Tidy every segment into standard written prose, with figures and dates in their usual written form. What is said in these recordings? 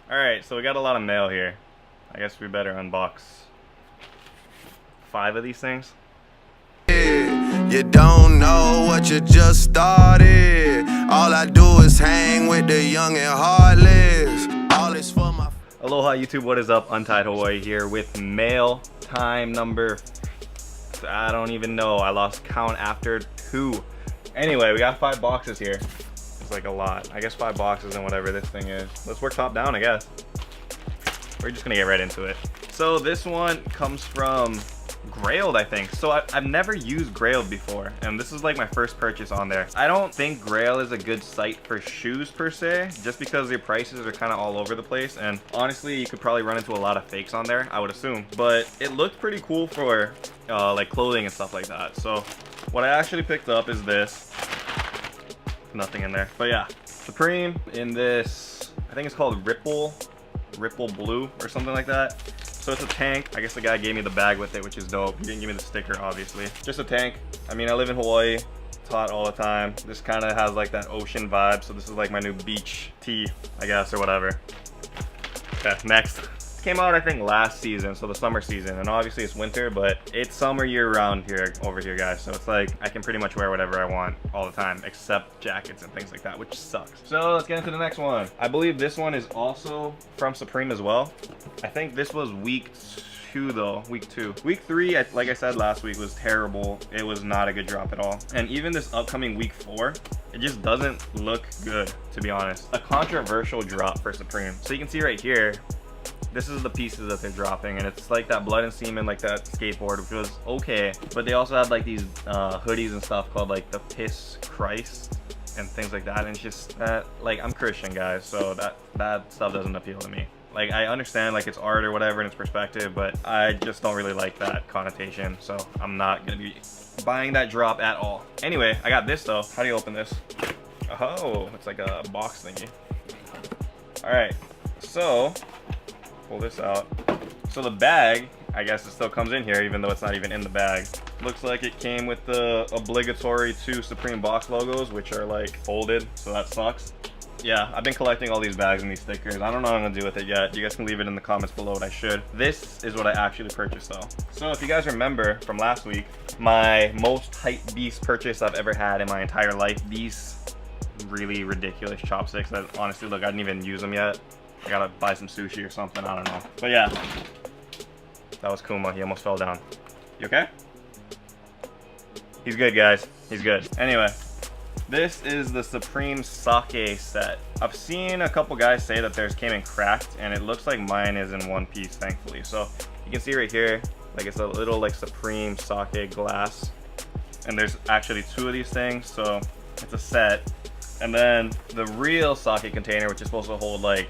Alright, so we got a lot of mail here. I guess we better unbox 5 of these things. You don't know what you just started. All I do is hang with the young and heartless. All is for my... Aloha YouTube, what is up? Untied Hawaii here with mail time number... I don't even know. I lost count after 2. Anyway, we got 5 boxes here. It's like a lot. I guess 5 boxes and whatever this thing is. Let's work top down, I guess. We're just gonna get right into it. So this one comes from Grailed, I think. So I've never used Grailed before, and this is like my first purchase on there. I don't think Grail is a good site for shoes per se, just because their prices are kind of all over the place, and honestly, you could probably run into a lot of fakes on there, I would assume. But it looked pretty cool for like clothing and stuff like that. So what I actually picked up is this. Nothing in there, but yeah, Supreme in this, I think it's called Ripple Blue or something like that. So it's a tank. I guess the guy gave me the bag with it, which is dope. He didn't give me the sticker, obviously. Just a tank. I mean, I live in Hawaii. It's hot all the time. This kind of has like that ocean vibe. So this is like my new beach tee, I guess, or whatever. Okay, next. This came out, I think, last season, so the summer season. And obviously it's winter, but it's summer year round here, over here, guys. So it's like I can pretty much wear whatever I want all the time, except jackets and things like that, which sucks. So let's get into the next one. I believe this one is also from Supreme as well. I think this was week 2 though, week 2. Week 3, like I said last week, was terrible. It was not a good drop at all. And even this upcoming week 4, it just doesn't look good, to be honest. A controversial drop for Supreme. So you can see right here, this is the pieces that they're dropping, and it's like that Blood and Semen, like that skateboard, which was okay. But they also had like these hoodies and stuff called like the Piss Christ and things like that. And it's just that, like, I'm Christian, guys, so that stuff doesn't appeal to me. Like, I understand like it's art or whatever in its perspective, but I just don't really like that connotation, so I'm not gonna be buying that drop at all. Anyway, I got this though. How do you open this? Oh, it's like a box thingy. All right, so pull this out. So the bag, I guess it still comes in here even though it's not even in the bag. Looks like it came with the obligatory 2 Supreme box logos, which are like folded, so that sucks. Yeah, I've been collecting all these bags and these stickers. I don't know what I'm gonna do with it yet. You guys can leave it in the comments below what I should. This is what I actually purchased though. So if you guys remember from last week, my most hype beast purchase I've ever had in my entire life, these really ridiculous chopsticks that honestly, look, I didn't even use them yet. I gotta buy some sushi or something, I don't know. But yeah, that was Kuma, he almost fell down. You okay? He's good, guys, he's good. Anyway, this is the Supreme Sake set. I've seen a couple guys say that theirs came in cracked, and it looks like mine is in one piece, thankfully. So you can see right here, like it's a little like Supreme Sake glass. And there's actually 2 of these things, so it's a set. And then the real sake container, which is supposed to hold like,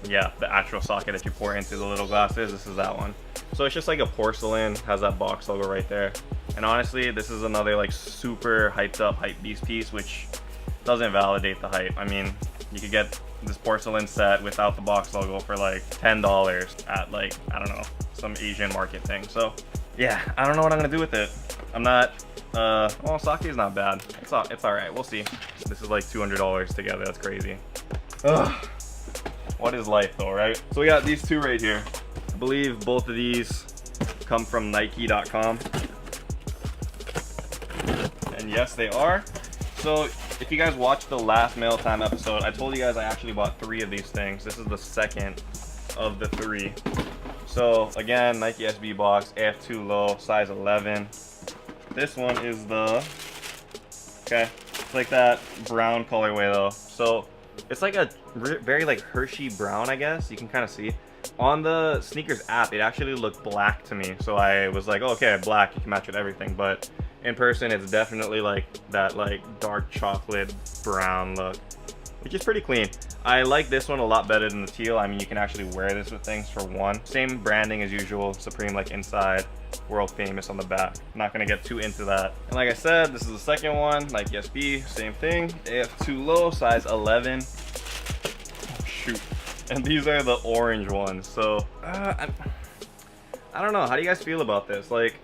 yeah, the actual sake that you pour into the little glasses, this is that one. So it's just like a porcelain, has that box logo right there. And honestly, this is another like super hyped up hype beast piece, which doesn't validate the hype. I mean, you could get this porcelain set without the box logo for like $10 at like, I don't know, some Asian market thing. So yeah, I don't know what I'm gonna do with it. I'm not, well, sake is not bad. It's all right, we'll see. This is like $200 together, that's crazy. Ugh. What is life though, right? So we got these 2 right here. I believe both of these come from Nike.com. And yes, they are. So if you guys watched the last mail time episode, I told you guys I actually bought 3 of these things. This is the second of the 3. So again, Nike SB box, AF2 low, size 11. This one is the, okay, it's like that brown colorway though. So it's like a very like Hershey brown, I guess. You can kind of see. On the sneakers app, it actually looked black to me. So I was like, oh, okay, black, you can match with everything. But in person, it's definitely like that like dark chocolate brown look, which is pretty clean. I like this one a lot better than the teal. I mean, you can actually wear this with things for one. Same branding as usual, Supreme like inside, world famous on the back. I'm not gonna get too into that. And like I said, this is the second one, Nike SB, same thing. AF2 low, size 11. Oh, shoot. And these are the orange ones. So I don't know, how do you guys feel about this? Like,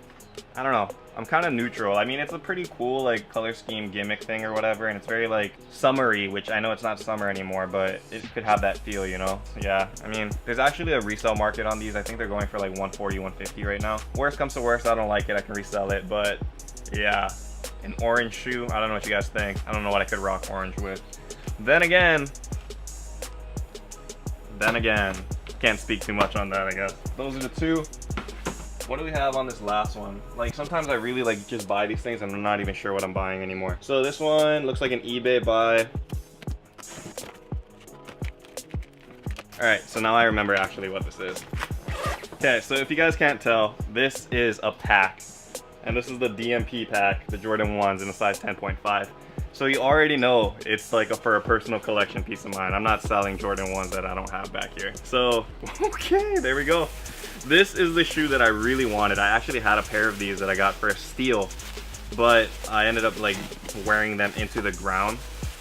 I don't know. I'm kind of neutral. I mean, it's a pretty cool like color scheme gimmick thing or whatever, and it's very like summery, which I know it's not summer anymore, but it could have that feel, you know? So, yeah, I mean, there's actually a resale market on these. I think they're going for like 140, 150 right now. Worst comes to worst, I don't like it, I can resell it, but yeah. An orange shoe, I don't know what you guys think. I don't know what I could rock orange with. Then again, can't speak too much on that, I guess. Those are the two. What do we have on this last one? Like, sometimes I really like just buy these things and I'm not even sure what I'm buying anymore. So this one looks like an eBay buy. All right, so now I remember actually what this is. Okay, so if you guys can't tell, this is a pack. And this is the DMP pack, the Jordan 1s in a size 10.5. So you already know it's like for a personal collection piece of mine. I'm not selling Jordan 1s that I don't have back here. So, okay, there we go. This is the shoe that I really wanted. I actually had a pair of these that I got for a steal, but I ended up like wearing them into the ground.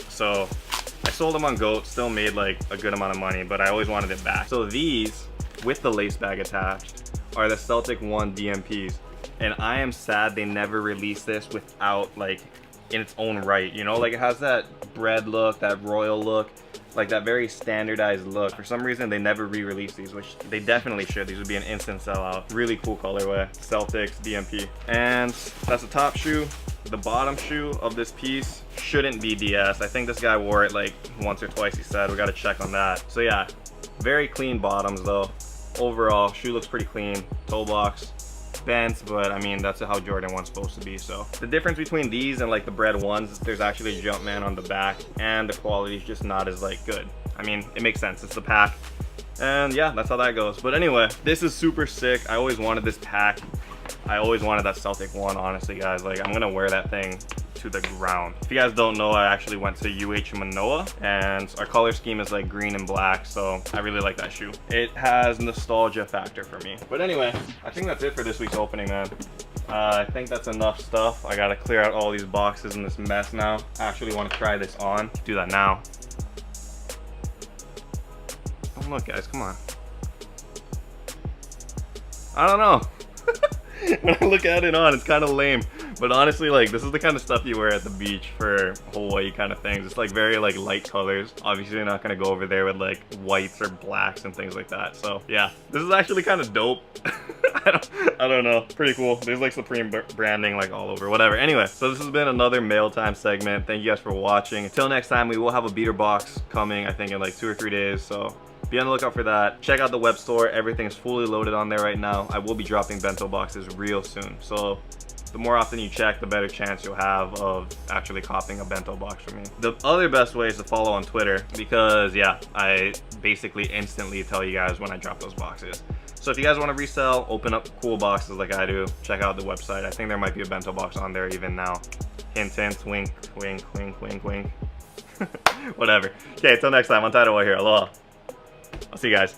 So I sold them on GOAT, still made like a good amount of money, but I always wanted it back. So these, with the lace bag attached, are the Celtic 1 DMPs. And I am sad they never released this without like in its own right, you know? Like it has that bread look, that royal look, like that very standardized look. For some reason they never re-released these, which they definitely should. These would be an instant sellout. Really cool colorway. Celtics DMP. And that's the top shoe. The bottom shoe of this piece shouldn't be DS. I think this guy wore it like once or twice, he said. We gotta check on that. So yeah, very clean bottoms though. Overall, shoe looks pretty clean. Toe box bent, but I mean that's how Jordan 1's supposed to be. So the difference between these and like the bread ones is there's actually a Jumpman on the back, and the quality is just not as like good. I mean, it makes sense, it's the pack, and yeah, that's how that goes. But anyway, this is super sick. I always wanted this pack. I always wanted that Celtic 1, honestly guys. Like I'm gonna wear that thing to the ground. If you guys don't know, I actually went to UH Manoa, and our color scheme is like green and black, so I really like that shoe. It has nostalgia factor for me. But anyway, I think that's it for this week's opening, man. I think that's enough stuff. I gotta clear out all these boxes and this mess now. I actually want to try this on. Do that now. Oh look guys, come on. I don't know. When I look at it on, it's kind of lame, but honestly, like this is the kind of stuff you wear at the beach for Hawaii kind of things. It's like very like light colors. Obviously you're not gonna go over there with like whites or blacks and things like that. So yeah, this is actually kind of dope. I don't know, pretty cool. There's like Supreme branding like all over, whatever. Anyway, so this has been another mail time segment. Thank you guys for watching. Until next time, we will have a beater box coming, I think in like 2 or 3 days, so be on the lookout for that. Check out the web store. Everything is fully loaded on there right now. I will be dropping bento boxes real soon, so the more often you check, the better chance you'll have of actually copying a bento box from me. The other best way is to follow on Twitter, because yeah, I basically instantly tell you guys when I drop those boxes. So if you guys want to resell, open up cool boxes like I do, check out the website. I think there might be a bento box on there even now. Hint, hint, wink, wink, wink, wink, wink. Whatever. Okay, until next time, Untitled Boy here. Aloha. I'll see you guys.